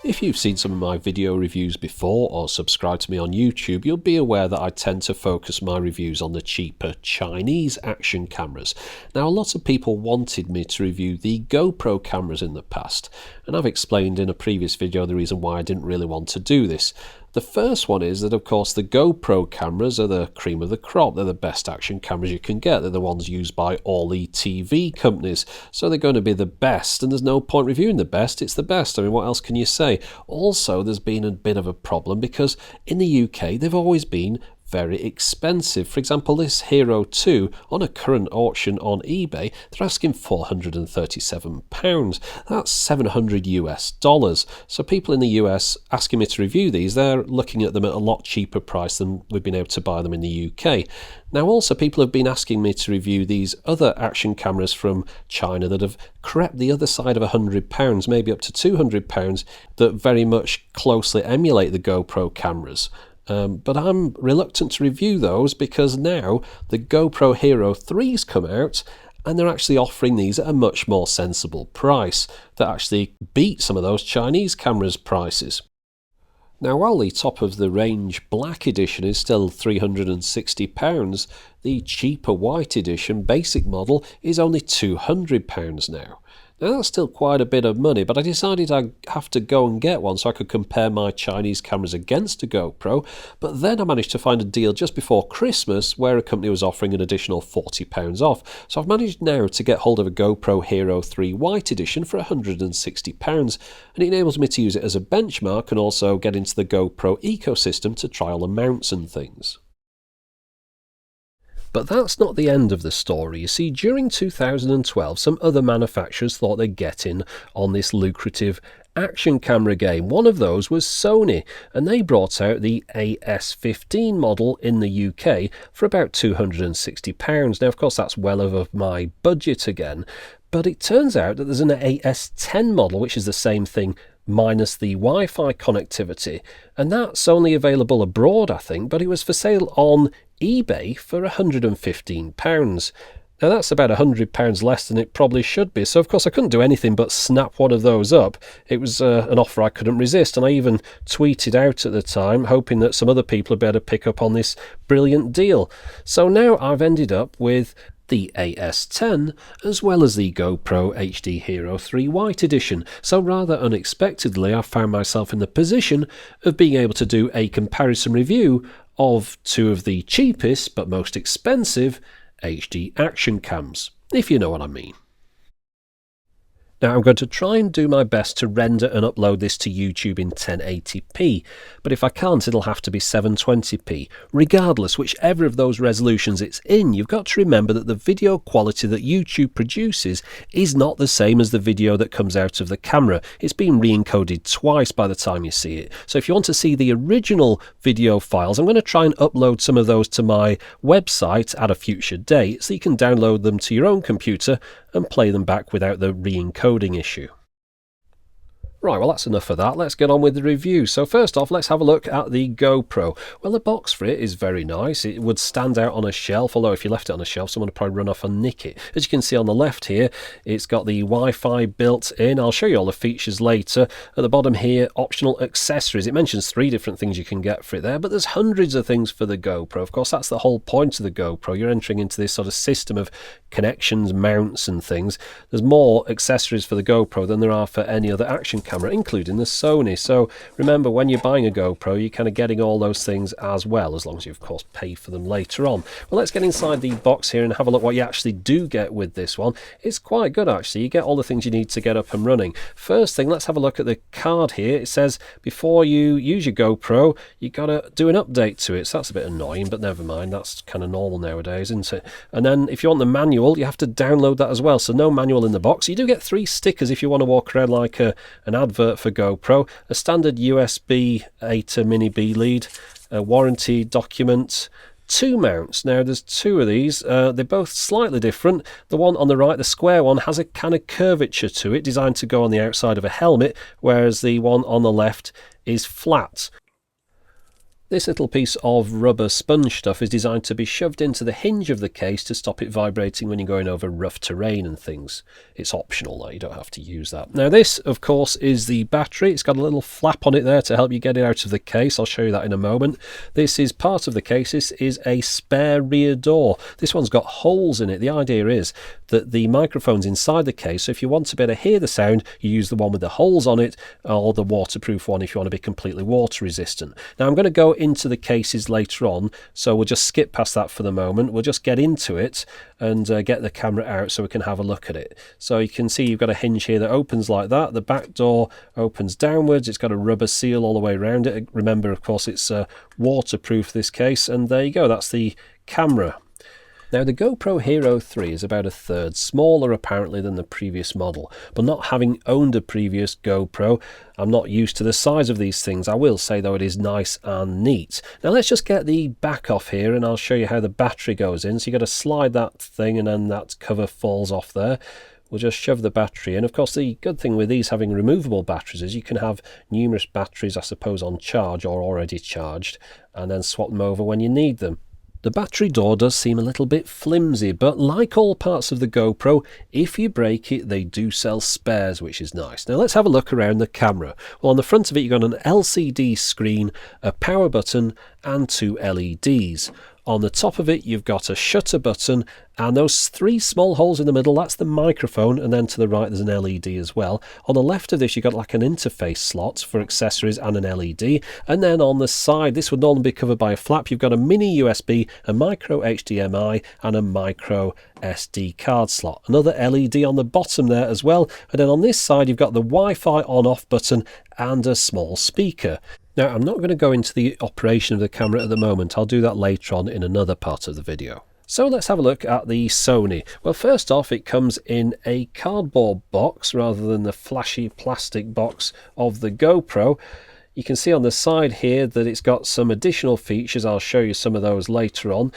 If you've seen some of my video reviews before or subscribed to me on YouTube, you'll be aware that I tend to focus my reviews on the cheaper Chinese action cameras. Now, a lot of people wanted me to review the GoPro cameras in the past, and I've explained in a previous video the reason why I didn't really want to do this. The first one is that, of course, the GoPro cameras are the cream of the crop. They're the best action cameras you can get. They're the ones used by all the TV companies. So they're going to be the best, and there's no point reviewing the best. It's the best. I mean, what else can you say? Also, there's been a bit of a problem because in the UK, they've always been very expensive. For example, this Hero3 on a current auction on eBay, they're asking £437. That's $700 US. So people in the US asking me to review these, they're looking at them at a lot cheaper price than we've been able to buy them in the UK. Now also people have been asking me to review these other action cameras from China that have crept the other side of £100, maybe up to £200, that very much closely emulate the GoPro cameras. But I'm reluctant to review those because now the GoPro Hero 3's come out and they're actually offering these at a much more sensible price that actually beat some of those Chinese cameras' prices. Now, while the top of the range black edition is still £360, the cheaper white edition basic model is only £200 now. Now that's still quite a bit of money, but I decided I'd have to go and get one so I could compare my Chinese cameras against a GoPro, but then I managed to find a deal just before Christmas where a company was offering an additional £40 off. So I've managed now to get hold of a GoPro Hero 3 White Edition for £160, and it enables me to use it as a benchmark and also get into the GoPro ecosystem to trial the mounts and things. But that's not the end of the story. You see, during 2012, some other manufacturers thought they'd get in on this lucrative action camera game. One of those was Sony, and they brought out the AS10 model in the UK for about £260. Now, of course, that's well over my budget again, but it turns out that there's an AS10 model, which is the same thing minus the Wi-Fi connectivity, and that's only available abroad, I think, but it was for sale on eBay for £115. Now that's about £100 less than it probably should be, so of course I couldn't do anything but snap one of those up. It was an offer I couldn't resist, and I even tweeted out at the time hoping that some other people would be able to pick up on this brilliant deal. So now I've ended up with the AS10 as well as the GoPro HD Hero 3 White Edition. So rather unexpectedly, I found myself in the position of being able to do a comparison review of two of the cheapest but most expensive HD action cams, if you know what I mean. Now I'm going to try and do my best to render and upload this to YouTube in 1080p, but if I can't, it'll have to be 720p. Regardless, whichever of those resolutions it's in, you've got to remember that the video quality that YouTube produces is not the same as the video that comes out of the camera. It's been re-encoded twice by the time you see it. So if you want to see the original video files, I'm going to try and upload some of those to my website at a future date so you can download them to your own computer and play them back without the re-encoding issue. Right, well that's enough of that. Let's get on with the review. So first off, let's have a look at the GoPro. Well, the box for it is very nice. It would stand out on a shelf, although if you left it on a shelf, someone would probably run off and nick it. As you can see on the left here, it's got the Wi-Fi built in. I'll show you all the features later. At the bottom here, optional accessories. It mentions 3 different things you can get for it there, but there's hundreds of things for the GoPro. Of course, that's the whole point of the GoPro. You're entering into this sort of system of connections, mounts and things. There's more accessories for the GoPro than there are for any other action camera, including the Sony. So remember, when you're buying a GoPro, you're kind of getting all those things as well, as long as you of course pay for them later on. Well, let's get inside the box here and have a look what you actually do get with this one. It's quite good actually. You get all the things you need to get up and running. First thing, let's have a look at the card here. It says before you use your GoPro, you got to do an update to it. So that's a bit annoying, but never mind. That's kind of normal nowadays, isn't it? And then if you want the manual, you have to download that as well. So no manual in the box. You do get 3 stickers if you want to walk around like an advert for GoPro, a standard USB A to mini B lead, a warranty document, 2 mounts. Now there's 2 of these, they're both slightly different. The one on the right, the square one, has a kind of curvature to it, designed to go on the outside of a helmet, whereas the one on the left is flat. This little piece of rubber sponge stuff is designed to be shoved into the hinge of the case to stop it vibrating when you're going over rough terrain and things. It's optional though, you don't have to use that. Now this, of course, is the battery. It's got a little flap on it there to help you get it out of the case. I'll show you that in a moment. This is part of the case. This is a spare rear door. This one's got holes in it. The idea is that the microphone's inside the case, so if you want to be able to hear the sound, you use the one with the holes on it, or the waterproof one if you want to be completely water resistant. Now I'm going to go into the cases later on, so we'll just skip past that for the moment. We'll just get into it and get the camera out so we can have a look at it. So you can see you've got a hinge here that opens like that. The back door opens downwards. It's got a rubber seal all the way around it. Remember, of course, it's waterproof, this case, and there you go, that's the camera. Now the GoPro Hero 3 is about a third smaller apparently than the previous model, but not having owned a previous GoPro, I'm not used to the size of these things. I will say though it is nice and neat. Now let's just get the back off here and I'll show you how the battery goes in. So you've got to slide that thing and then that cover falls off there. We'll just shove the battery in. Of course, the good thing with these having removable batteries is you can have numerous batteries, I suppose, on charge or already charged, and then swap them over when you need them. The battery door does seem a little bit flimsy, but like all parts of the GoPro, if you break it, they do sell spares, which is nice. Now let's have a look around the camera. Well, on the front of it, you've got an LCD screen, a power button, and 2 LEDs. On the top of it, you've got a shutter button, and those 3 small holes in the middle, that's the microphone, and then to the right there's an LED as well. On the left of this, you've got like an interface slot for accessories and an LED, and then on the side, this would normally be covered by a flap, you've got a mini USB, a micro HDMI, and a micro SD card slot. Another LED on the bottom there as well, and then on this side, you've got the Wi-Fi on-off button and a small speaker. Now, I'm not going to go into the operation of the camera at the moment. I'll do that later on in another part of the video. So let's have a look at the Sony. Well, first off, it comes in a cardboard box rather than the flashy plastic box of the GoPro. You can see on the side here that it's got some additional features. I'll show you some of those later on.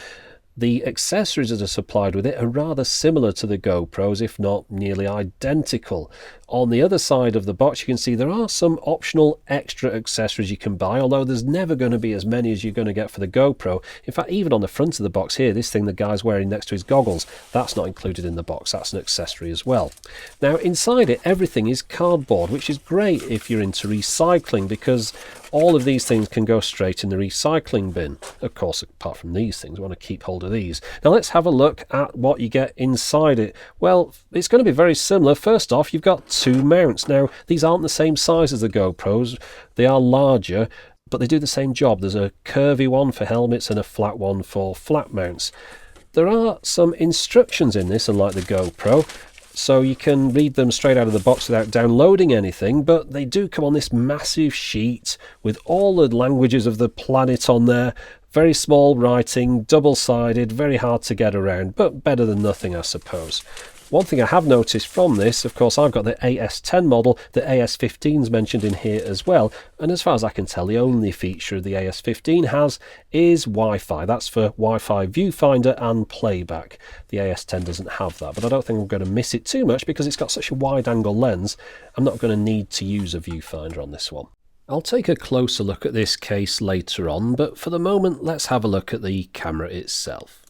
The accessories that are supplied with it are rather similar to the GoPros, if not nearly identical. On the other side of the box, you can see there are some optional extra accessories you can buy, although there's never going to be as many as you're going to get for the GoPro. In fact, even on the front of the box here, this thing the guy's wearing next to his goggles, that's not included in the box. That's an accessory as well. Now, inside it, everything is cardboard, which is great if you're into recycling, because all of these things can go straight in the recycling bin. Of course, apart from these things, we want to keep hold of these. Now, let's have a look at what you get inside it. Well, it's going to be very similar. First off, you've got 2 mounts. Now, these aren't the same size as the GoPros. They are larger, but they do the same job. There's a curvy one for helmets and a flat one for flat mounts. There are some instructions in this, unlike the GoPro, so you can read them straight out of the box without downloading anything, but they do come on this massive sheet with all the languages of the planet on there. Very small writing, double-sided, very hard to get around, but better than nothing, I suppose. One thing I have noticed from this, of course, I've got the AS10 model, the AS15 is mentioned in here as well, and as far as I can tell, the only feature the AS15 has is Wi-Fi. That's for Wi-Fi viewfinder and playback. The AS10 doesn't have that, but I don't think I'm going to miss it too much because it's got such a wide-angle lens. I'm not going to need to use a viewfinder on this one. I'll take a closer look at this case later on, but for the moment, let's have a look at the camera itself.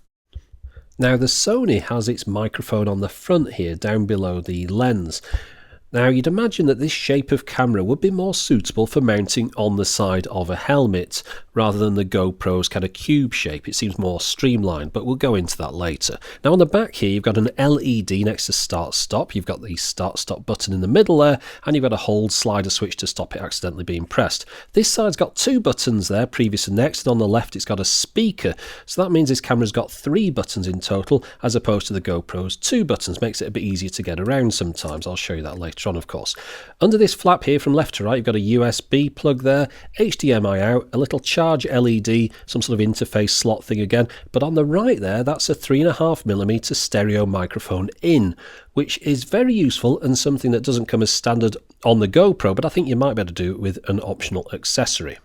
Now, the Sony has its microphone on the front here, down below the lens. Now, you'd imagine that this shape of camera would be more suitable for mounting on the side of a helmet, rather than the GoPro's kind of cube shape. It seems more streamlined, but we'll go into that later. Now, on the back here, you've got an LED next to start-stop. You've got the start-stop button in the middle there, and you've got a hold slider switch to stop it accidentally being pressed. This side's got 2 buttons there, previous and next, and on the left it's got a speaker. So that means this camera's got 3 buttons in total, as opposed to the GoPro's 2 buttons. Makes it a bit easier to get around sometimes. I'll show you that later on, of course. Under this flap here from left to right, you've got a USB plug there, HDMI out, a little charge LED, some sort of interface slot thing again, but on the right there, that's a 3.5mm stereo microphone in, which is very useful and something that doesn't come as standard on the GoPro, but I think you might be able to do it with an optional accessory.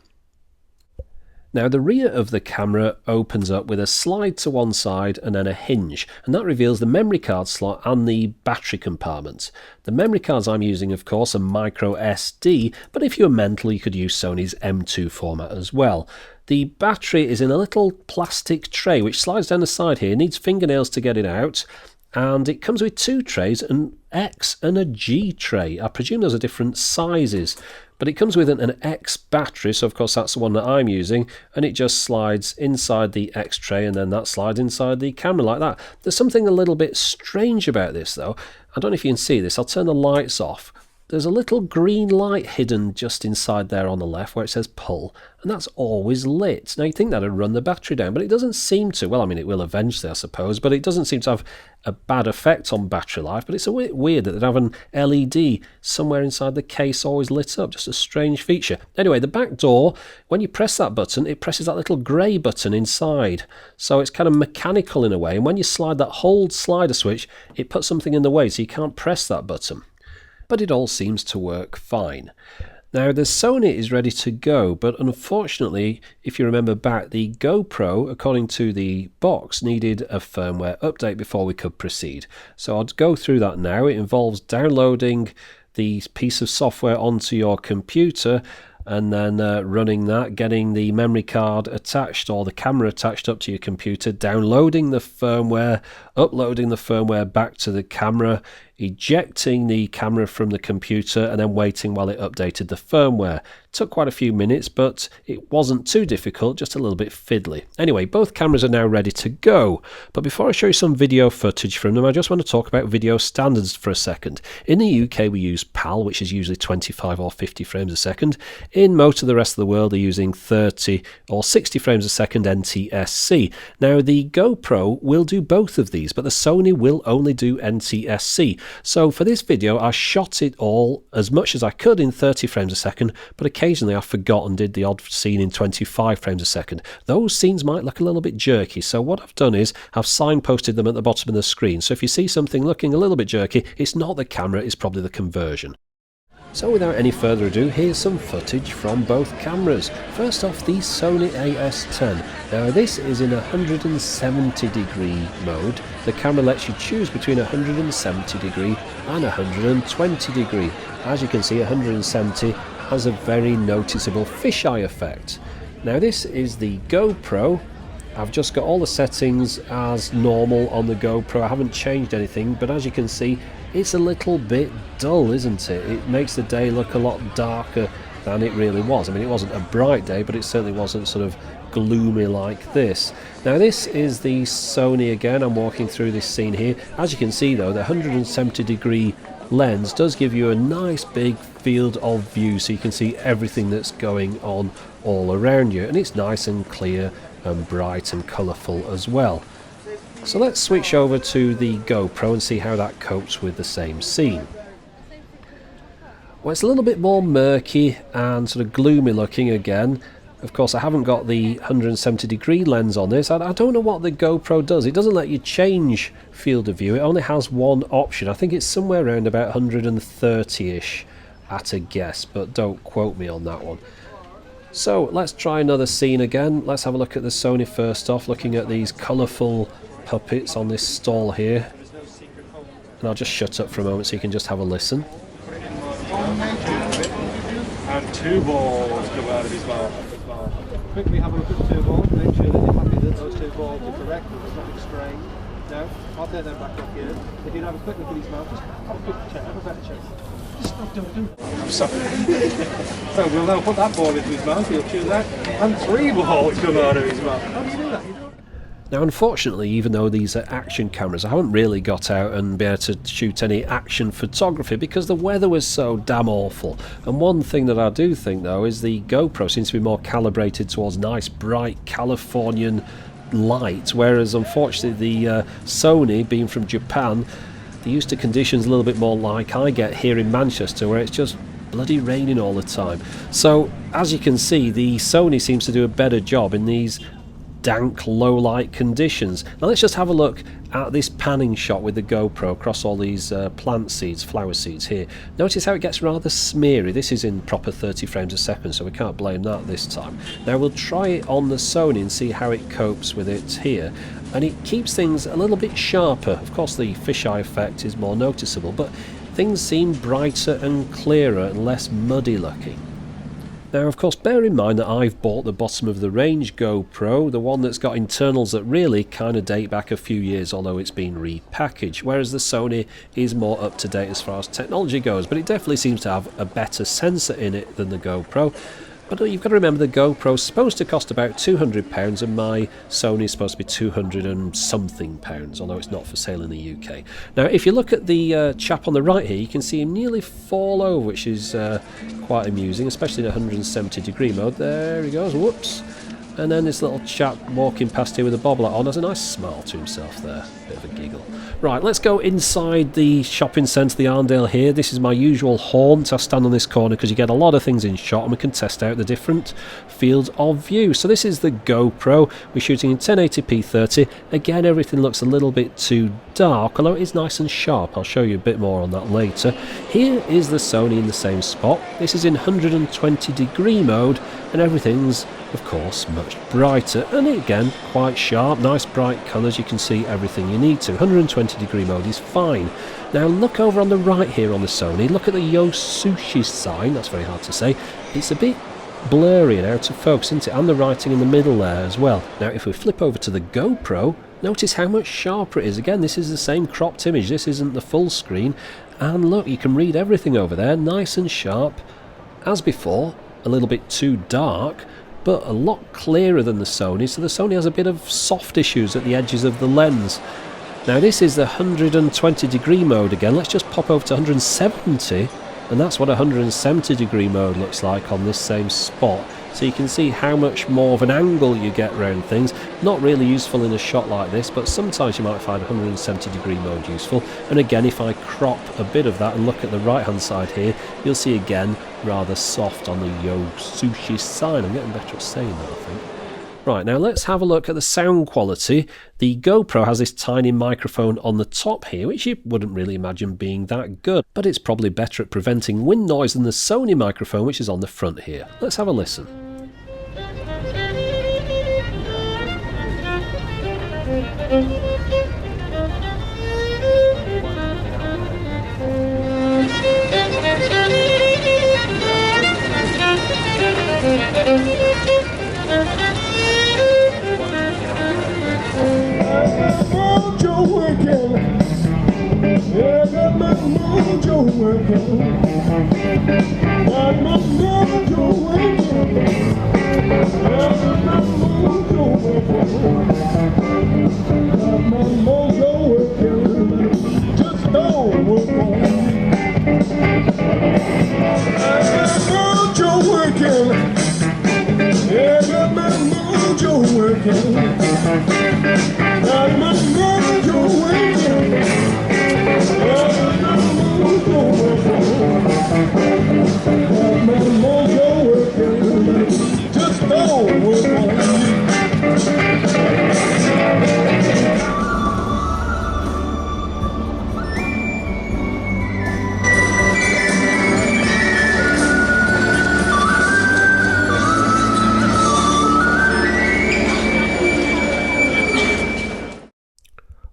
Now, the rear of the camera opens up with a slide to one side and then a hinge, and that reveals the memory card slot and the battery compartment. The memory cards I'm using, of course, are micro SD, but if you're mental, you could use Sony's M2 format as well. The battery is in a little plastic tray which slides down the side here, needs fingernails to get it out, and it comes with two trays, an X and a G tray. I presume those are different sizes, but it comes with an X battery, so of course that's the one that I'm using, and it just slides inside the X tray and then that slides inside the camera like that. There's something a little bit strange about this though. I don't know if you can see this. I'll turn the lights off. There's a little green light hidden just inside there on the left where it says pull, and that's always lit. Now you'd think that'd run the battery down, but it doesn't seem to. Well, I mean, it will eventually, I suppose, but it doesn't seem to have a bad effect on battery life. But it's a bit weird that they'd have an LED somewhere inside the case always lit up. Just a strange feature. Anyway, the back door, when you press that button, it presses that little grey button inside. So it's kind of mechanical in a way, and when you slide that hold slider switch, it puts something in the way so you can't press that button. But it all seems to work fine. Now the Sony is ready to go, but unfortunately, if you remember back, the GoPro, according to the box, needed a firmware update before we could proceed. So I'll go through that now. It involves downloading the piece of software onto your computer and then running that, getting the memory card attached or the camera attached up to your computer, downloading the firmware, uploading the firmware back to the camera, ejecting the camera from the computer, and then waiting while it updated the firmware. Took quite a few minutes, but it wasn't too difficult, just a little bit fiddly. Anyway, both cameras are now ready to go, but before I show you some video footage from them, I just want to talk about video standards for a second. In the UK we use PAL, which is usually 25 or 50 frames a second. In most of the rest of the world they're using 30 or 60 frames a second NTSC. Now the GoPro will do both of these, but the Sony will only do NTSC. So for this video I shot it all as much as I could in 30 frames a second, but occasionally I forgot and did the odd scene in 25 frames a second. Those scenes might look a little bit jerky, so what I've done is I've signposted them at the bottom of the screen. So if you see something looking a little bit jerky, it's not the camera, it's probably the conversion. So without any further ado, here's some footage from both cameras. First off, the Sony AS10. Now this is in 170 degree mode. The camera lets you choose between 170 degree and 120 degree. As you can see, 170 has a very noticeable fisheye effect. Now this is the GoPro. I've just got all the settings as normal on the GoPro. I haven't changed anything, but as you can see, it's a little bit dull, isn't it? It makes the day look a lot darker than it really was. I mean, it wasn't a bright day, but it certainly wasn't sort of gloomy like this. Now this is the Sony again. I'm walking through this scene here. As you can see though, the 170 degree lens does give you a nice big field of view, so you can see everything that's going on all around you, and it's nice and clear and bright and colourful as well. So let's switch over to the GoPro and see how that copes with the same scene. Well, it's a little bit more murky and sort of gloomy looking again. Of course, I haven't got the 170 degree lens on this. I don't know what the GoPro does. It doesn't let you change field of view. It only has one option. I think it's somewhere around about 130-ish at a guess, but don't quote me on that one. So let's try another scene again. Let's have a look at the Sony first off, looking at these colourful puppets on this stall here. And I'll just shut up for a moment so you can just have a listen. And two balls come out of his mouth. Quickly have a look at the two balls, make sure that you're happy that those two balls are correct, there's nothing strange. Now, I'll take them back up here. If you have a quick look at his mouth, just have a quick check, have a better check. Just stop, don't. I'm sorry. So we'll now put that ball into his mouth, he'll chew that, and three balls come out of his mouth. How do you do that? Now unfortunately, even though these are action cameras, I haven't really got out and been able to shoot any action photography because the weather was so damn awful. And one thing that I do think though is the GoPro seems to be more calibrated towards nice bright Californian light, whereas unfortunately the Sony, being from Japan, they're used to conditions a little bit more like I get here in Manchester, where it's just bloody raining all the time. So as you can see, the Sony seems to do a better job in these dank low light conditions. Now let's just have a look at this panning shot with the GoPro across all these plant seeds, flower seeds here. Notice how it gets rather smeary. This is in proper 30 frames a second, so we can't blame that this time. Now we'll try it on the Sony and see how it copes with it here, and it keeps things a little bit sharper. Of course the fisheye effect is more noticeable, but things seem brighter and clearer and less muddy looking. Now, of course, bear in mind that I've bought the bottom of the range GoPro, the one that's got internals that really kind of date back a few years, although it's been repackaged, whereas the Sony is more up to date as far as technology goes, but it definitely seems to have a better sensor in it than the GoPro. But you've got to remember the GoPro's supposed to cost about £200 and my Sony is supposed to be £200 and something pounds, although it's not for sale in the UK. Now if you look at the chap on the right here, you can see him nearly fall over, which is quite amusing, especially in 170-degree mode. There he goes, whoops. And then this little chap walking past here with a bobble on has a nice smile to himself there, bit of a giggle. Right, let's go inside the shopping centre, the Arndale here. This is my usual haunt. I stand on this corner because you get a lot of things in shot and we can test out the different fields of view. So this is the GoPro. We're shooting in 1080p 30. Again, everything looks a little bit too dark, although it is nice and sharp. I'll show you a bit more on that later. Here is the Sony in the same spot. This is in 120-degree mode and everything's, of course, much brighter and again quite sharp, nice bright colours. You can see everything you need to. 120-degree mode is fine. Now look over on the right here on the Sony, look at the Yo Sushi sign. That's very hard to say. It's a bit blurry and out of focus, isn't it? And the writing in the middle there as well. Now if we flip over to the GoPro, notice how much sharper it is. Again, this is the same cropped image, this isn't the full screen, and look, you can read everything over there, nice and sharp. As before, a little bit too dark, but a lot clearer than the Sony, so the Sony has a bit of soft issues at the edges of the lens. Now this is the 120-degree mode again. Let's just pop over to 170, and that's what 170-degree mode looks like on this same spot. So you can see how much more of an angle you get around things. Not really useful in a shot like this, but sometimes you might find 170-degree mode useful. And again, if I crop a bit of that and look at the right hand side here, you'll see again rather soft on the Yo Sushi sign. I'm getting better at saying that, I think. Right, now let's have a look at the sound quality. The GoPro has this tiny microphone on the top here, which you wouldn't really imagine being that good, but it's probably better at preventing wind noise than the Sony microphone, which is on the front here. Let's have a listen.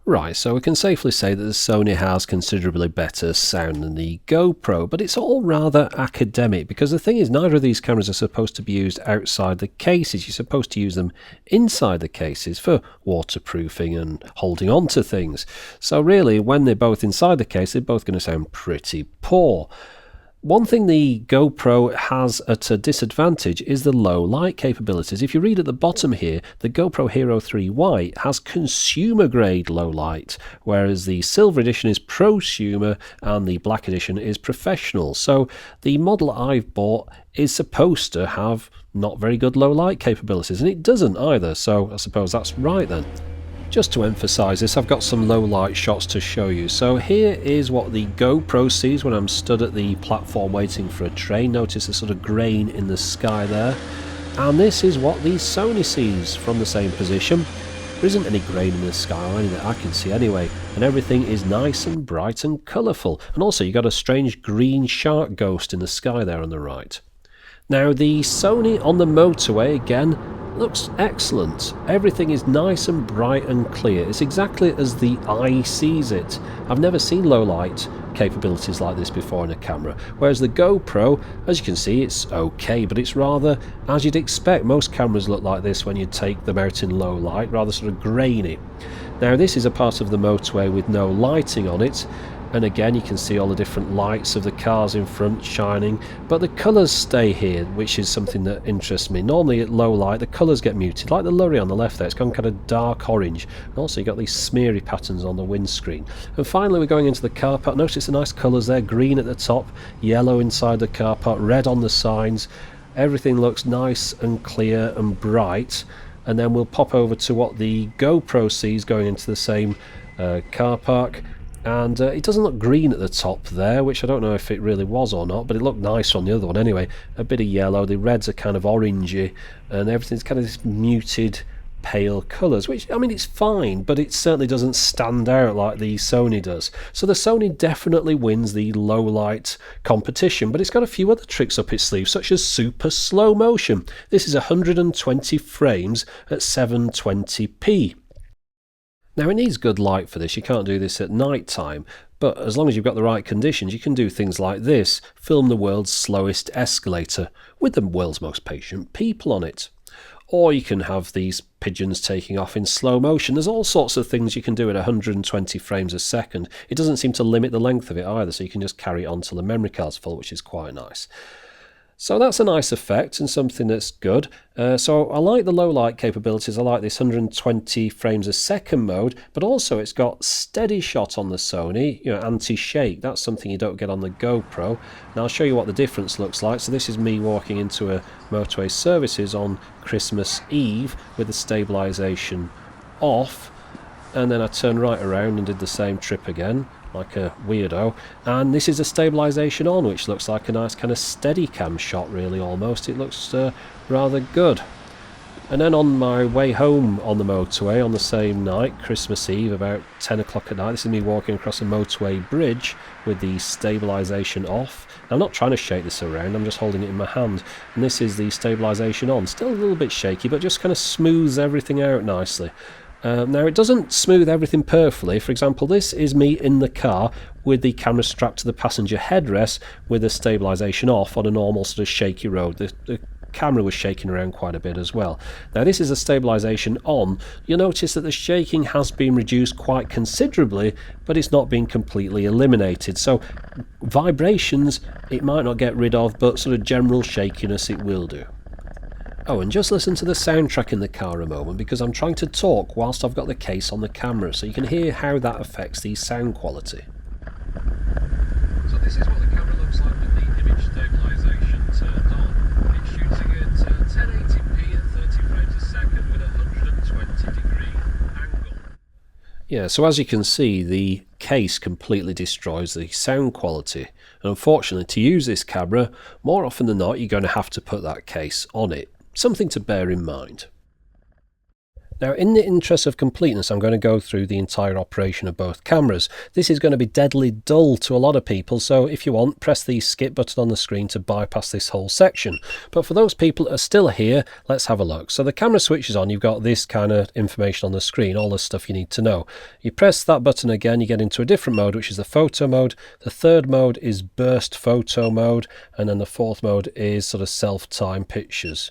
Right, so we can safely say that the Sony has considerably better sound than the GoPro, but it's all rather academic because the thing is, neither of these cameras are supposed to be used outside the cases. You're supposed to use them inside the cases for waterproofing and holding on to things. So really, when they're both inside the case, they're both going to sound pretty poor. One thing the GoPro has at a disadvantage is the low light capabilities. If you read at the bottom here, the GoPro Hero3 White has consumer grade low light, whereas the silver edition is prosumer and the black edition is professional. So the model I've bought is supposed to have not very good low light capabilities, and it doesn't either, so I suppose that's right then. Just to emphasise this, I've got some low light shots to show you. So here is what the GoPro sees when I'm stood at the platform waiting for a train. Notice the sort of grain in the sky there. And this is what the Sony sees from the same position. There isn't any grain in the sky, or any that I can see anyway, and everything is nice and bright and colourful. And also you've got a strange green shark ghost in the sky there on the right. Now the Sony on the motorway again looks excellent. Everything is nice and bright and clear. It's exactly as the eye sees it. I've never seen low light capabilities like this before in a camera, whereas the GoPro, as you can see, it's okay, but it's rather as you'd expect. Most cameras look like this when you take them out in low light, rather sort of grainy. Now this is a part of the motorway with no lighting on it, and again you can see all the different lights of the cars in front shining, but the colours stay here, which is something that interests me. Normally at low light the colours get muted, like the lorry on the left there, it's gone kind of dark orange, and also you've got these smeary patterns on the windscreen. And finally we're going into the car park. Notice the nice colours there, green at the top, yellow inside the car park, red on the signs. Everything looks nice and clear and bright. And then we'll pop over to what the GoPro sees going into the same car park. And it doesn't look green at the top there, which I don't know if it really was or not, but it looked nice on the other one anyway. A bit of yellow, the reds are kind of orangey, and everything's kind of this muted pale colours, which, I mean, it's fine, but it certainly doesn't stand out like the Sony does. So the Sony definitely wins the low light competition, but it's got a few other tricks up its sleeve, such as super slow motion. This is 120 frames at 720p. Now it needs good light for this, you can't do this at night time, but as long as you've got the right conditions you can do things like this, film the world's slowest escalator with the world's most patient people on it. Or you can have these pigeons taking off in slow motion. There's all sorts of things you can do at 120 frames a second. It doesn't seem to limit the length of it either, so you can just carry it on till the memory card's full, which is quite nice. So that's a nice effect and something that's good. So I like the low light capabilities. I like this 120 frames a second mode, but also it's got steady shot on the Sony, you know, anti-shake. That's something you don't get on the GoPro. And I'll show you what the difference looks like. So this is me walking into a motorway services on Christmas Eve with the stabilisation off, and then I turned right around and did the same trip again, like a weirdo, and this is a stabilisation on, which looks like a nice kind of steady cam shot really, almost. It looks rather good. And then on my way home on the motorway on the same night, Christmas Eve, about 10 o'clock at night, this is me walking across a motorway bridge with the stabilisation off. Now, I'm not trying to shake this around, I'm just holding it in my hand, and this is the stabilisation on. Still a little bit shaky, but just kind of smooths everything out nicely. Now it doesn't smooth everything perfectly. For example, this is me in the car with the camera strapped to the passenger headrest with the stabilisation off on a normal sort of shaky road. The camera was shaking around quite a bit as well. Now this is a stabilisation on. You'll notice that the shaking has been reduced quite considerably, but it's not been completely eliminated. So vibrations it might not get rid of, but sort of general shakiness it will do. Oh, and just listen to the soundtrack in the car a moment, because I'm trying to talk whilst I've got the case on the camera, so you can hear how that affects the sound quality. So this is what the camera looks like with the image stabilisation turned on. It's shooting at 1080p at 30 frames a second with a 120-degree angle. Yeah, so as you can see, the case completely destroys the sound quality. And unfortunately, to use this camera, more often than not, you're going to have to put that case on it. Something to bear in mind. Now, in the interest of completeness, I'm going to go through the entire operation of both cameras. This is going to be deadly dull to a lot of people, so if you want, press the skip button on the screen to bypass this whole section. But for those people that are still here, let's have a look. So the camera switches on, you've got this kind of information on the screen, all the stuff you need to know. You press that button again, you get into a different mode, which is the photo mode. The third mode is burst photo mode, and then the fourth mode is sort of self-time pictures.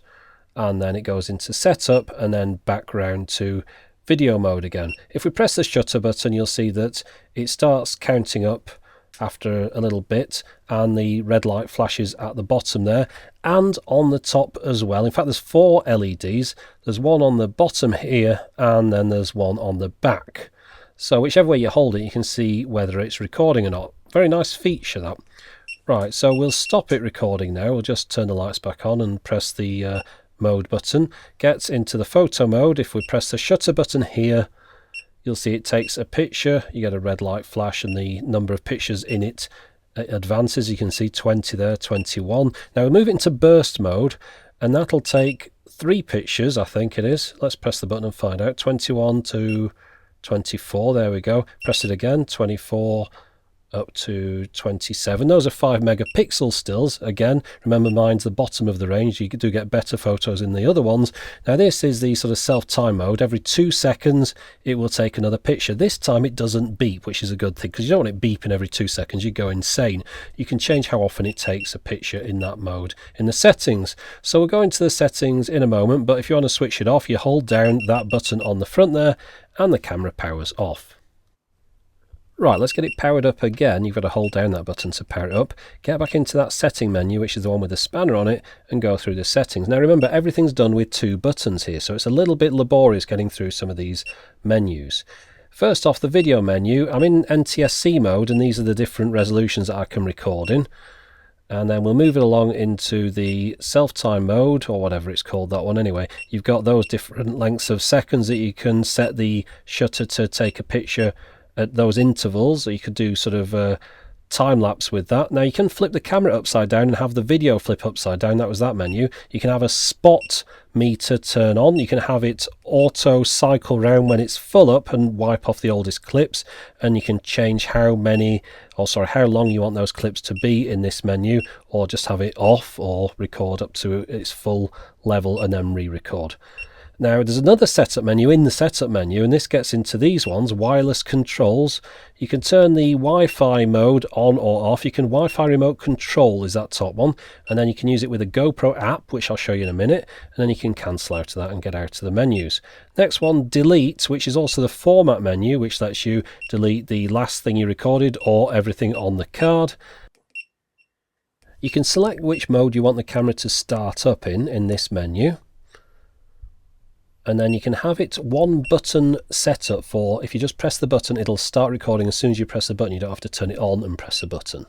And then it goes into setup and then back round to video mode again. If we press the shutter button, you'll see that it starts counting up after a little bit, and the red light flashes at the bottom there and on the top as well. In fact, there's 4 LEDs. There's one on the bottom here and then there's one on the back. So whichever way you hold it, you can see whether it's recording or not. Very nice feature, that. Right, so we'll stop it recording now. We'll just turn the lights back on and press the mode button. Gets into the photo mode. If we press the shutter button here, you'll see it takes a picture. You get a red light flash and the number of pictures in it advances. You can see 20 there, 21. Now we'll move it into burst mode, and that'll take 3 pictures, I think it is. Let's press the button and find out. 21 to 24, there we go. Press it again, 24, up to 27. Those are 5 megapixel stills. Again, remember mine's the bottom of the range. You do get better photos in the other ones. Now this is the sort of self-time mode. Every 2 seconds it will take another picture. This time it doesn't beep, which is a good thing, because you don't want it beeping every 2 seconds. You go insane. You can change how often it takes a picture in that mode in the settings. So we'll go into the settings in a moment, but if you want to switch it off, you hold down that button on the front there and the camera powers off. Right, let's get it powered up again. You've got to hold down that button to power it up. Get back into that setting menu, which is the one with the spanner on it, and go through the settings. Now remember, everything's done with 2 buttons here, so it's a little bit laborious getting through some of these menus. First off, the video menu. I'm in NTSC mode, and these are the different resolutions that I can record in. And then we'll move it along into the self-time mode, or whatever it's called, that one anyway. You've got those different lengths of seconds that you can set the shutter to take a picture at those intervals. You could do sort of time lapse with that. Now you can flip the camera upside down and have the video flip upside down. That was that menu. You can have a spot meter turn on. You can have it auto cycle round when it's full up and wipe off the oldest clips, and you can change how long you want those clips to be in this menu, or just have it off or record up to its full level and then re-record. Now there's another setup menu in the setup menu, and this gets into these ones, wireless controls. You can turn the Wi-Fi mode on or off. You can Wi-Fi remote control is that top one, and then you can use it with a GoPro app, which I'll show you in a minute, and then you can cancel out of that and get out of the menus. Next one, delete, which is also the format menu, which lets you delete the last thing you recorded or everything on the card. You can select which mode you want the camera to start up in this menu. And then you can have it one button setup for, if you just press the button, it'll start recording as soon as you press the button. You don't have to turn it on and press the button.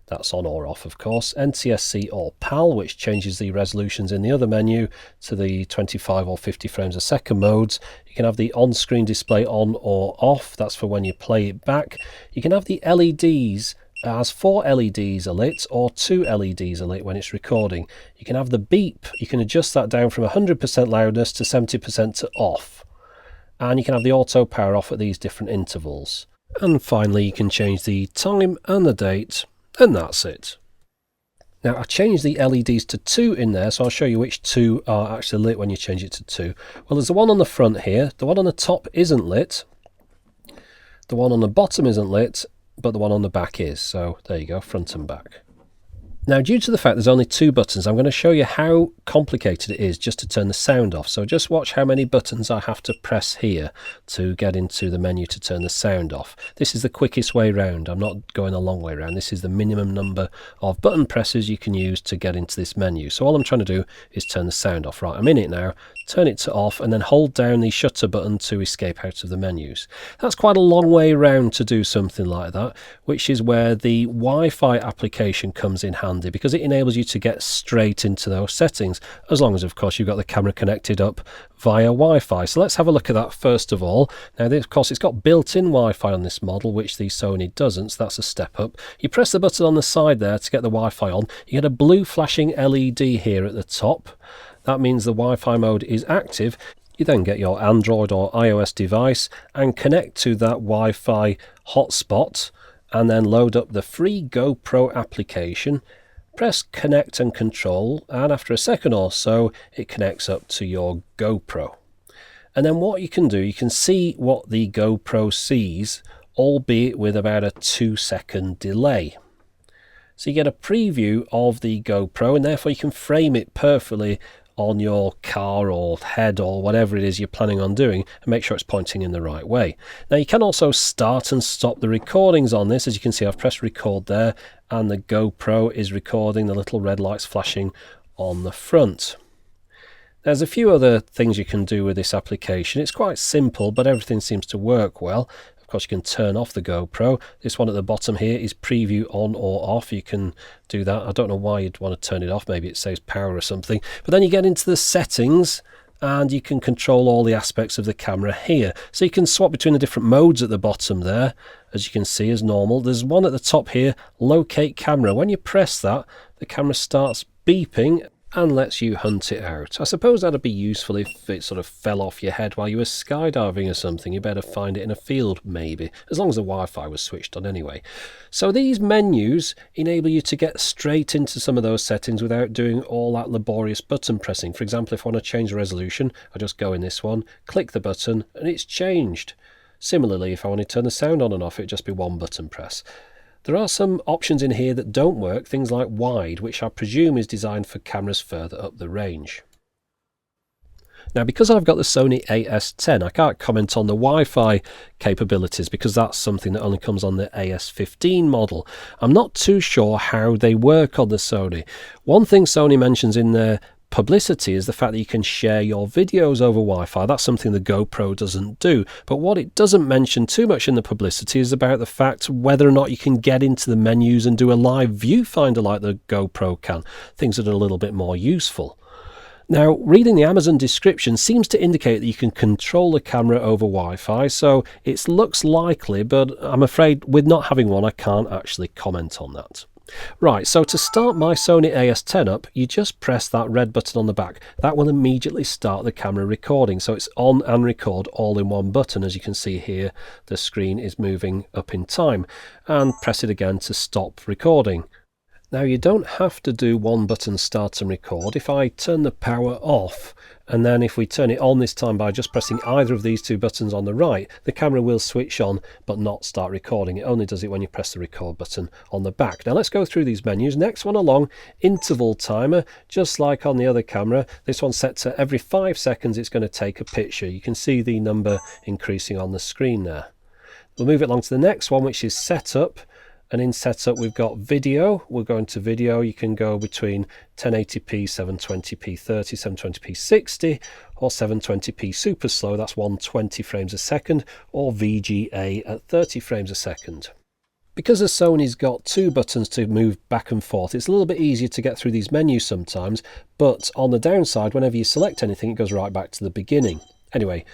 That's on or off, of course. NTSC or PAL, which changes the resolutions in the other menu to the 25 or 50 frames a second modes. You can have the on-screen display on or off. That's for when you play it back. You can have the LEDs as 4 LEDs are lit or 2 LEDs are lit when it's recording. You can have the beep. You can adjust that down from 100% loudness to 70% to off. And you can have the auto power off at these different intervals. And finally, you can change the time and the date, and that's it. Now I changed the LEDs to 2 in there, so I'll show you which 2 are actually lit when you change it to 2. Well, there's the one on the front here. The one on the top isn't lit. The one on the bottom isn't lit, but the one on the back is. So there you go, front and back. Now, due to the fact there's only 2 buttons, I'm going to show you how complicated it is just to turn the sound off. So just watch how many buttons I have to press here to get into the menu to turn the sound off. This is the quickest way round. I'm not going a long way round. This is the minimum number of button presses you can use to get into this menu. So all I'm trying to do is turn the sound off. Right, I'm in it now. Turn it to off and then hold down the shutter button to escape out of the menus. That's quite a long way round to do something like that, which is where the Wi-Fi application comes in handy, because it enables you to get straight into those settings, as long as of course you've got the camera connected up via Wi-Fi. So let's have a look at that first of all. Now of course it's got built-in Wi-Fi on this model, which the Sony doesn't, so that's a step up. You press the button on the side there to get the Wi-Fi on. You get a blue flashing LED here at the top. That means the Wi-Fi mode is active. You then get your Android or iOS device and connect to that Wi-Fi hotspot, and then load up the free GoPro application. Press connect and control, and after a second or so it connects up to your GoPro. And then what you can do, you can see what the GoPro sees, albeit with about a 2-second delay. So you get a preview of the GoPro, and therefore you can frame it perfectly on your car or head or whatever it is you're planning on doing, and make sure it's pointing in the right way. Now you can also start and stop the recordings on this. As you can see, I've pressed record there and the GoPro is recording, the little red lights flashing on the front. There's a few other things you can do with this application. It's quite simple, but everything seems to work well. Of course, you can turn off the GoPro. This one at the bottom here is preview on or off. You can do that. I don't know why you'd want to turn it off. Maybe it saves power or something. But then you get into the settings and you can control all the aspects of the camera here. So you can swap between the different modes at the bottom there, as you can see, as normal. There's one at the top here, locate camera. When you press that, the camera starts beeping. and lets you hunt it out. I suppose that'd be useful if it sort of fell off your head while you were skydiving or something. You better find it in a field maybe, as long as the Wi-Fi was switched on anyway. So these menus enable you to get straight into some of those settings without doing all that laborious button pressing. For example, if I want to change the resolution, I just go in this one, click the button, and it's changed. Similarly, if I want to turn the sound on and off, it'd just be one button press. There are some options in here that don't work, things like wide, which I presume is designed for cameras further up the range. Now, because I've got the Sony AS10, I can't comment on the Wi-Fi capabilities because that's something that only comes on the AS15 model. I'm not too sure how they work on the Sony. One thing Sony mentions in their publicity is the fact that you can share your videos over Wi-Fi. That's something the GoPro doesn't do. But what it doesn't mention too much in the publicity is about the fact whether or not you can get into the menus and do a live viewfinder like the GoPro can. Things that are a little bit more useful. Now, reading the Amazon description seems to indicate that you can control the camera over Wi-Fi, so it looks likely, but I'm afraid with not having one, I can't actually comment on that. Right, so to start my Sony AS10 up, you just press that red button on the back. That will immediately start the camera recording, so it's on and record all in one button. As you can see here, the screen is moving up in time, and press it again to stop recording. Now, you don't have to do one button start and record. If I turn the power off, and then if we turn it on this time by just pressing either of these two buttons on the right, the camera will switch on but not start recording. It only does it when you press the record button on the back. Now let's go through these menus. Next one along, interval timer, just like on the other camera. This one's set to every 5 seconds it's going to take a picture. You can see the number increasing on the screen there. We'll move it along to the next one, which is setup. And in setup, we've got video. We'll go into video. You can go between 1080p, 720p 30, 720p 60, or 720p super slow. That's 120 frames a second, or VGA at 30 frames a second. Because the Sony's got two buttons to move back and forth, it's a little bit easier to get through these menus sometimes. But on the downside, whenever you select anything, it goes right back to the beginning. Anyway,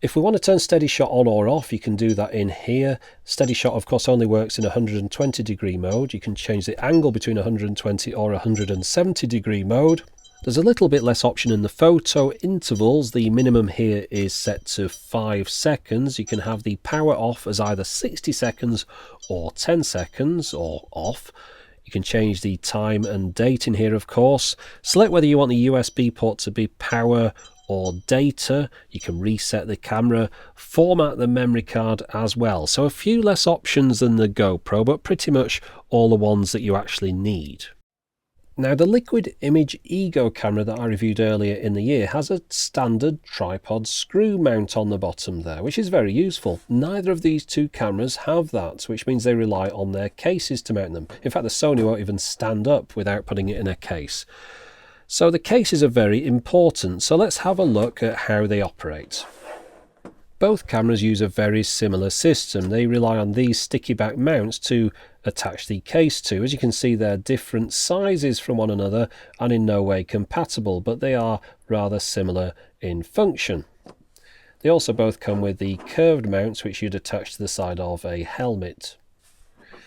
if we want to turn steady shot on or off, you can do that in here. Steady shot, of course, only works in 120 degree mode. You can change the angle between 120 or 170 degree mode. There's a little bit less option in the photo intervals. The minimum here is set to 5 seconds. You can have the power off as either 60 seconds or 10 seconds or off. You can change the time and date in here, of course. Select whether you want the USB port to be power or data. You can reset the camera, format the memory card as well. So a few less options than the GoPro, but pretty much all the ones that you actually need. Now, the Liquid Image Ego camera that I reviewed earlier in the year has a standard tripod screw mount on the bottom there, which is very useful. Neither of these two cameras have that, which means they rely on their cases to mount them. In fact, the Sony won't even stand up without putting it in a case. So the cases are very important, so let's have a look at how they operate. Both cameras use a very similar system. They rely on these sticky back mounts to attach the case to. As you can see, they're different sizes from one another and in no way compatible, but they are rather similar in function. They also both come with the curved mounts which you'd attach to the side of a helmet.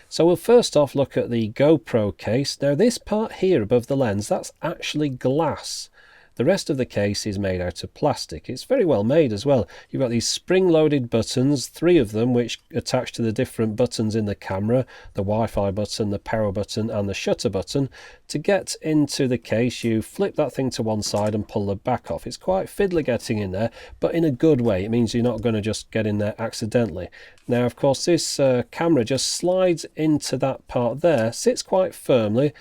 So we'll first off look at the GoPro case. Now this part here above the lens, that's actually glass. The rest of the case is made out of plastic. It's very well made as well. You've got these spring-loaded buttons, 3 of them, which attach to the different buttons in the camera, the Wi-Fi button, the power button and the shutter button. To get into the case, you flip that thing to one side and pull the back off. It's quite fiddly getting in there, but in a good way. It means you're not going to just get in there accidentally. Now, of course, this camera just slides into that part there, sits quite firmly,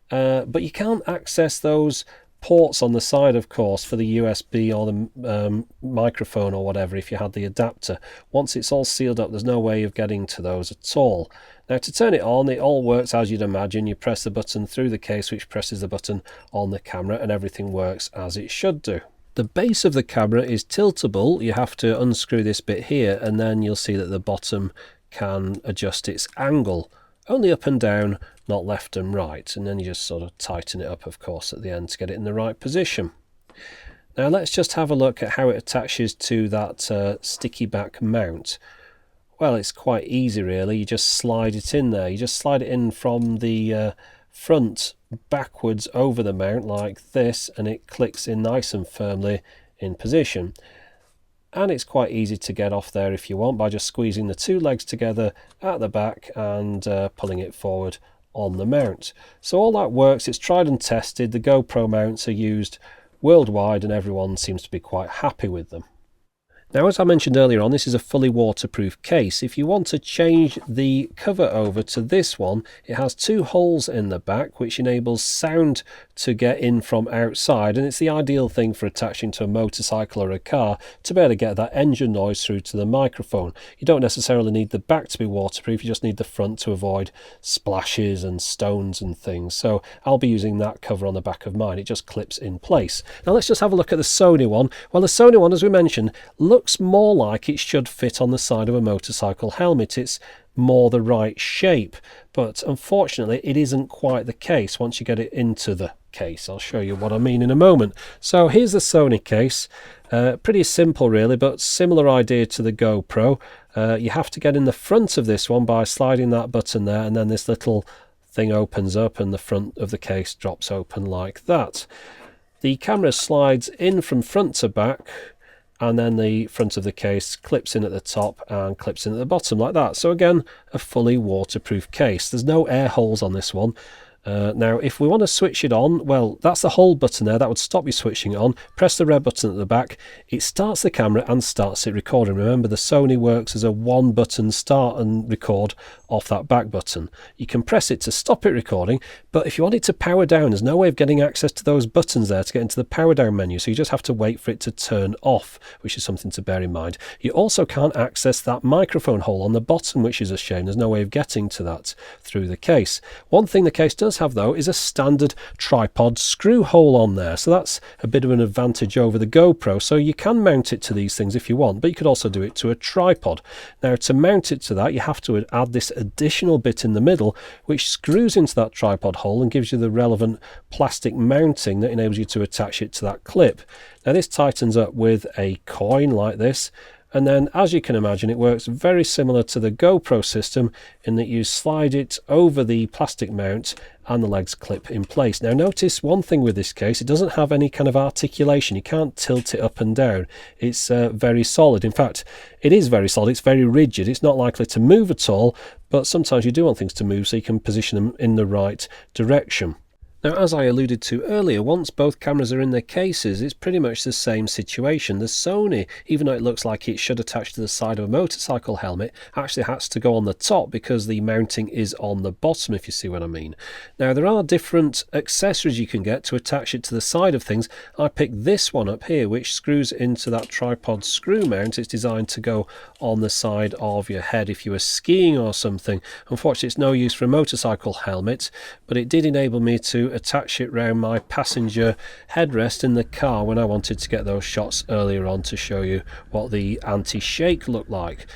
but you can't access those ports on the side, of course, for the USB or the microphone or whatever if you had the adapter. Once it's all sealed up, there's no way of getting to those at all. Now, to turn it on, it all works as you'd imagine. You press the button through the case, which presses the button on the camera, and everything works as it should do. The base of the camera is tiltable. You have to unscrew this bit here, and then you'll see that the bottom can adjust its angle. Only up and down, not left and right. And then you just sort of tighten it up, of course, at the end to get it in the right position. Now let's just have a look at how it attaches to that sticky back mount. Well, it's quite easy really. You just slide it in there. You just slide it in from the front backwards over the mount like this, and it clicks in nice and firmly in position. And it's quite easy to get off there if you want by just squeezing the two legs together at the back and pulling it forward on the mount. So all that works, it's tried and tested. The GoPro mounts are used worldwide and everyone seems to be quite happy with them. Now, as I mentioned earlier on, this is a fully waterproof case. If you want to change the cover over to this one, it has two holes in the back which enables sound to get in from outside, and it's the ideal thing for attaching to a motorcycle or a car to be able to get that engine noise through to the microphone. You don't necessarily need the back to be waterproof, you just need the front to avoid splashes and stones and things. So I'll be using that cover on the back of mine. It just clips in place. Now let's just have a look at the Sony one. Well, the Sony one, as we mentioned, looks more like it should fit on the side of a motorcycle helmet. It's more the right shape, but unfortunately it isn't quite the case once you get it into the case. I'll show you what I mean in a moment. So here's the Sony case. Pretty simple really, but similar idea to the GoPro. You have to get in the front of this one by sliding that button there, and then this little thing opens up and the front of the case drops open like that. The camera slides in from front to back, and then the front of the case clips in at the top and clips in at the bottom like that. So again, a fully waterproof case. There's no air holes on this one. Now if we want to switch it on, well, that's the hold button there, that would stop you switching it on. Press the red button at the back, it starts the camera and starts it recording. Remember, the Sony works as a one button start and record off that back button. You can press it to stop it recording, but if you want it to power down, there's no way of getting access to those buttons there to get into the power down menu, so you just have to wait for it to turn off, which is something to bear in mind. You also can't access that microphone hole on the bottom, which is a shame. There's no way of getting to that through the case. One thing the case does have though is a standard tripod screw hole on there, so that's a bit of an advantage over the GoPro. So you can mount it to these things if you want, but you could also do it to a tripod. Now to mount it to that, you have to add this additional bit in the middle which screws into that tripod hole and gives you the relevant plastic mounting that enables you to attach it to that clip. Now this tightens up with a coin like this, and then as you can imagine it works very similar to the GoPro system in that you slide it over the plastic mount and the legs clip in place. Now notice one thing with this case, it doesn't have any kind of articulation. You can't tilt it up and down. It's very solid. In fact, it is very solid, it's very rigid, it's not likely to move at all, but sometimes you do want things to move so you can position them in the right direction. Now, as I alluded to earlier, once both cameras are in their cases, it's pretty much the same situation. The Sony, even though it looks like it should attach to the side of a motorcycle helmet, actually has to go on the top because the mounting is on the bottom, if you see what I mean. Now, there are different accessories you can get to attach it to the side of things. I picked this one up here, which screws into that tripod screw mount. It's designed to go on the side of your head if you were skiing or something. Unfortunately, it's no use for a motorcycle helmet, but it did enable me to attach it round my passenger headrest in the car when I wanted to get those shots earlier on to show you what the anti-shake looked like.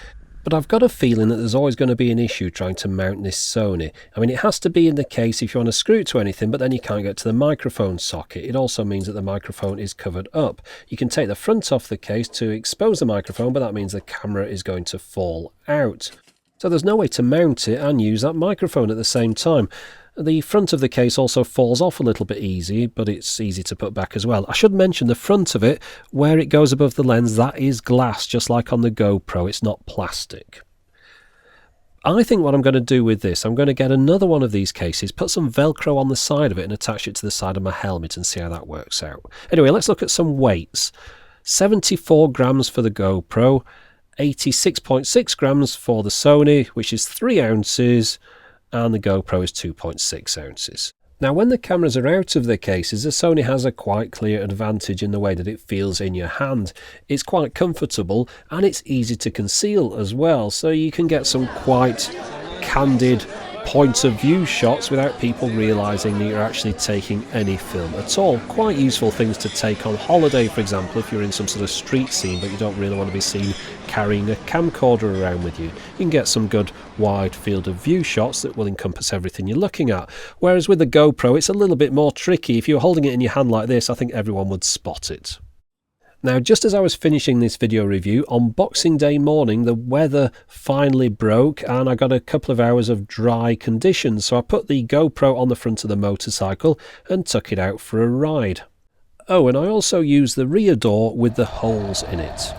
But I've got a feeling that there's always going to be an issue trying to mount this Sony. I mean, it has to be in the case if you want to screw it to anything, but then you can't get to the microphone socket. It also means that the microphone is covered up. You can take the front off the case to expose the microphone, but that means the camera is going to fall out. So there's no way to mount it and use that microphone at the same time. The front of the case also falls off a little bit easy, but it's easy to put back as well. I should mention the front of it, where it goes above the lens, that is glass, just like on the GoPro. It's not plastic. I think what I'm going to do with this, I'm going to get another one of these cases, put some Velcro on the side of it and attach it to the side of my helmet and see how that works out. Anyway, let's look at some weights. 74 grams for the GoPro, 86.6 grams for the Sony, which is 3 ounces, and the GoPro is 2.6 ounces. Now, when the cameras are out of their cases, the Sony has a quite clear advantage in the way that it feels in your hand. It's quite comfortable and it's easy to conceal as well, so you can get some quite candid point of view shots without people realising that you're actually taking any film at all. Quite useful things to take on holiday, for example, if you're in some sort of street scene but you don't really want to be seen carrying a camcorder around with you. You can get some good wide field of view shots that will encompass everything you're looking at. Whereas with the GoPro, it's a little bit more tricky. If you're holding it in your hand like this, I think everyone would spot it. Now, just as I was finishing this video review, on Boxing Day morning, the weather finally broke and I got a couple of hours of dry conditions. So I put the GoPro on the front of the motorcycle and took it out for a ride. Oh, and I also used the rear door with the holes in it.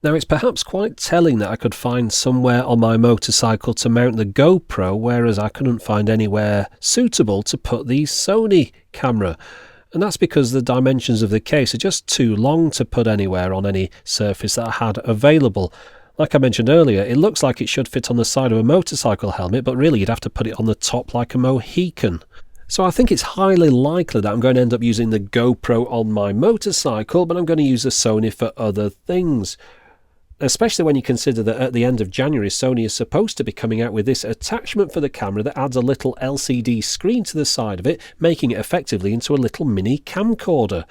Now, it's perhaps quite telling that I could find somewhere on my motorcycle to mount the GoPro, whereas I couldn't find anywhere suitable to put the Sony camera. And that's because the dimensions of the case are just too long to put anywhere on any surface that I had available. Like I mentioned earlier, it looks like it should fit on the side of a motorcycle helmet, but really you'd have to put it on the top like a Mohican. So I think it's highly likely that I'm going to end up using the GoPro on my motorcycle, but I'm going to use the Sony for other things. Especially when you consider that at the end of January, Sony is supposed to be coming out with this attachment for the camera that adds a little LCD screen to the side of it, making it effectively into a little mini camcorder.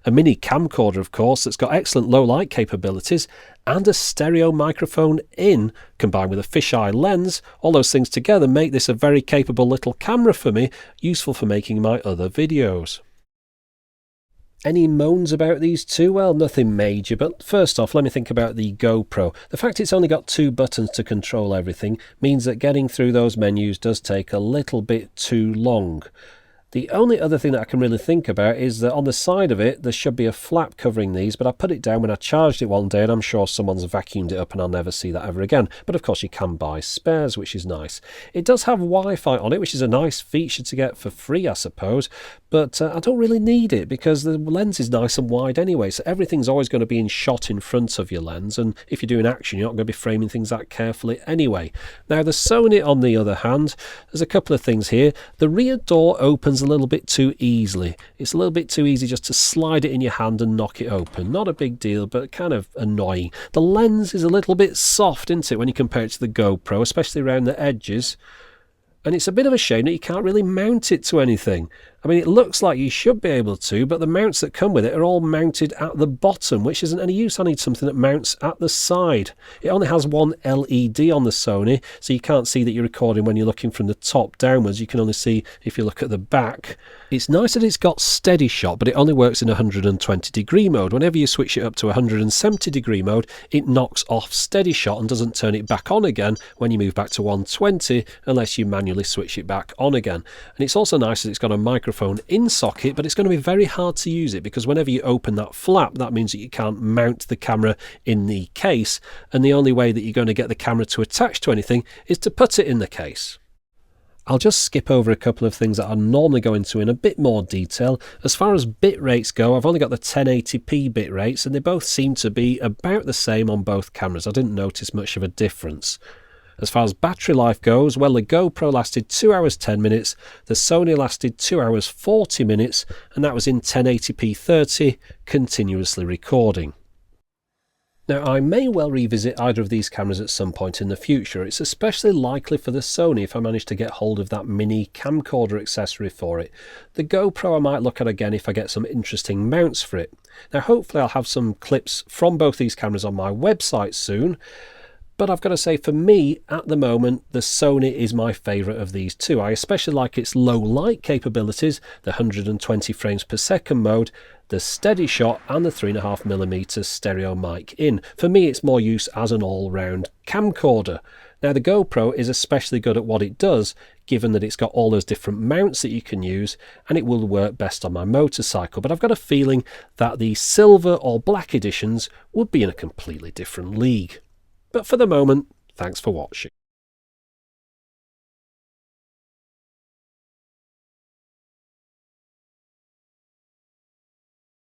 A mini camcorder, of course, that's got excellent low light capabilities and a stereo microphone in, combined with a fisheye lens. All those things together make this a very capable little camera for me, useful for making my other videos. Any moans about these two? Well, nothing major, but first off, let me think about the GoPro. The fact it's only got 2 buttons to control everything means that getting through those menus does take a little bit too long. The only other thing that I can really think about is that on the side of it, there should be a flap covering these, but I put it down when I charged it one day, and I'm sure someone's vacuumed it up and I'll never see that ever again. But of course you can buy spares, which is nice. It does have Wi-Fi on it, which is a nice feature to get for free, I suppose, but I don't really need it because the lens is nice and wide anyway, so everything's always going to be in shot in front of your lens, and if you're doing action, you're not going to be framing things that carefully anyway. Now, the Sony, on the other hand, there's a couple of things here. The rear door opens a little bit too easily. It's a little bit too easy just to slide it in your hand and knock it open. Not a big deal, but kind of annoying. The lens is a little bit soft, isn't it, when you compare it to the GoPro, especially around the edges. And it's a bit of a shame that you can't really mount it to anything. I mean, it looks like you should be able to, but the mounts that come with it are all mounted at the bottom, which isn't any use. I need something that mounts at the side. It only has one LED on the Sony, so you can't see that you're recording when you're looking from the top downwards. You can only see if you look at the back. It's nice that it's got steady shot, but it only works in 120 degree mode. Whenever you switch it up to 170 degree mode, it knocks off steady shot and doesn't turn it back on again when you move back to 120, unless you manually switch it back on again. And it's also nice that it's got a microphone in socket, but it's going to be very hard to use it because whenever you open that flap, that means that you can't mount the camera in the case, and the only way that you're going to get the camera to attach to anything is to put it in the case. I'll just skip over a couple of things that I normally go into in a bit more detail. As far as bit rates go, I've only got the 1080p bit rates, and they both seem to be about the same on both cameras. I didn't notice much of a difference. As far as battery life goes, well, the GoPro lasted 2 hours 10 minutes, the Sony lasted 2 hours 40 minutes, and that was in 1080p 30, continuously recording. Now, I may well revisit either of these cameras at some point in the future. It's especially likely for the Sony if I manage to get hold of that mini camcorder accessory for it. The GoPro I might look at again if I get some interesting mounts for it. Now, hopefully I'll have some clips from both these cameras on my website soon. But I've got to say, for me, at the moment, the Sony is my favourite of these two. I especially like its low light capabilities, the 120 frames per second mode, the steady shot and the 3.5mm stereo mic in. For me, it's more use as an all-round camcorder. Now, the GoPro is especially good at what it does, given that it's got all those different mounts that you can use, and it will work best on my motorcycle. But I've got a feeling that the silver or black editions would be in a completely different league. But for the moment, thanks for watching.